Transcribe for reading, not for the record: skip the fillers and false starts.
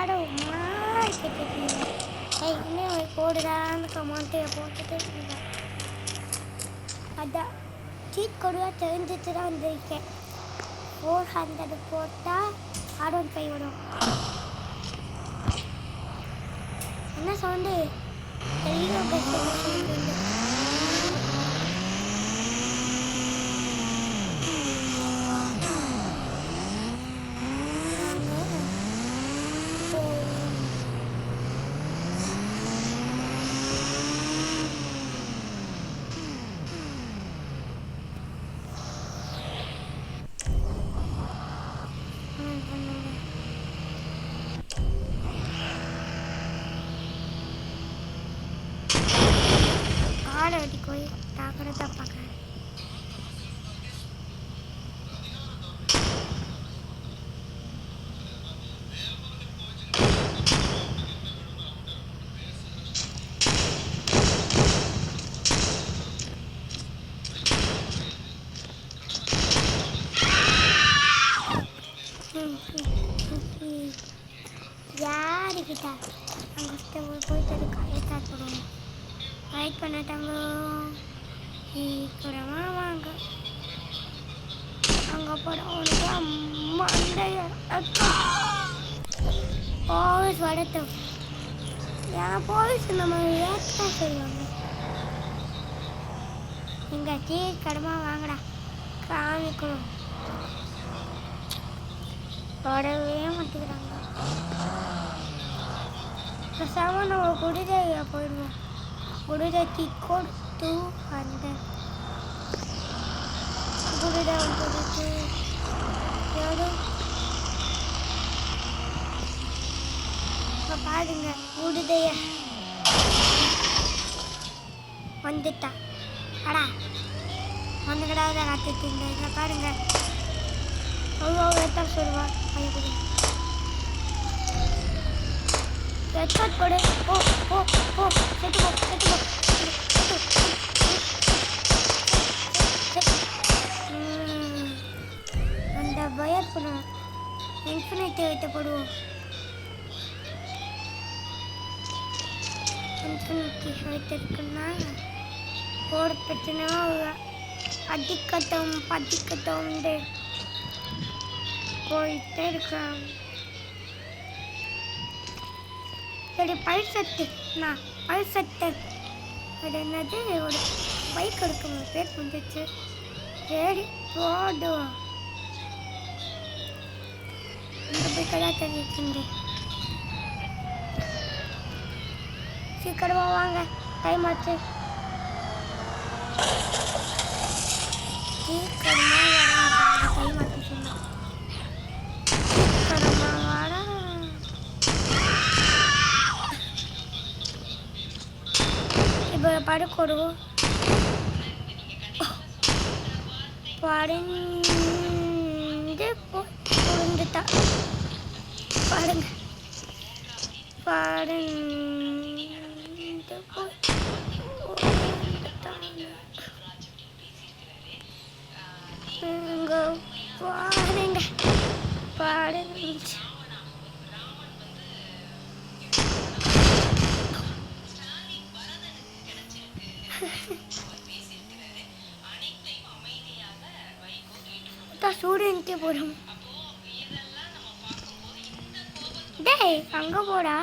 பாடுமா கேட்டுருக்கீங்க. இன்னும் போடுறான்னு கமெண்ட்டு போட்டுட்டு இருந்தேன். அதான் சீட் கொடுவா தெரிஞ்சிட்டு தான் வந்திருக்கேன். 400 போட்டால் R15 வரும். என்ன சவுண்டு தெளிவாக பேசுகிறது. ஆடை போய் டாக்கிறதா பார்க்குறேன். யாருக்கிட்ட அங்கே போயிட்டு கரெக்டாக போடுவோம். வெயிட் பண்ணட்டாங்க. சீக்கிரமாக வாங்க. அங்கே போட உனக்கு மண்டைய போலீஸ் வடட்டும். ஏன் போலீஸ் நம்ம ஏற்ற செய்வாங்க. இங்கே சீக்கிரமாக வாங்கடா காமிக்கணும். தொடவே மாட்டேங்கிறாங்க. பேசாமல் நம்ம குடிதையா போயிடுவோம். குடிதைக்கு கொடுத்து அந்த குடிதை வந்துடுச்சு. எவ்வளோ இப்போ பாருங்க குடிதைய வந்துட்டா. அடா அந்த கடாவது காத்துட்டு இருந்தேன். பாருங்க அவ்வளோ எத்தனை சொல்லுவா பயப்படி எத்தனை போடு. ஓ ஓ ஓ செட்டு போ செட்டு போ. அந்த பயப்படும் இன்ஃபினிட்டி வைத்த போடுவோம். இன்ஃபினிட்டி வைத்திருக்குன்னா போட பிரச்சனை அதிக்கட்டும் பதிக்கட்டும் போயிட்டே இருக்கான். சரி பல்சத்து நான் பல்சத்து அது என்னது ஒரு பைக் எடுக்கும் பேர் வந்துச்சு. சரி போடுவோம். இந்த பைக்கெல்லாம் தெரிஞ்சுங்க. சீக்கிரமாக வாங்க டைம் ஆச்சு. சீக்கிரமாக டைம் ஆச்சு சொன்னா சீக்கிரமாக வாடா. இப்போ படுக்கொடுவோம். படுந்து புரிஞ்சுட்டா பாருங்க. படுந்து பாருங்க படுந்து சூரியனுக்கே போடும். டேய் அங்கே போடா.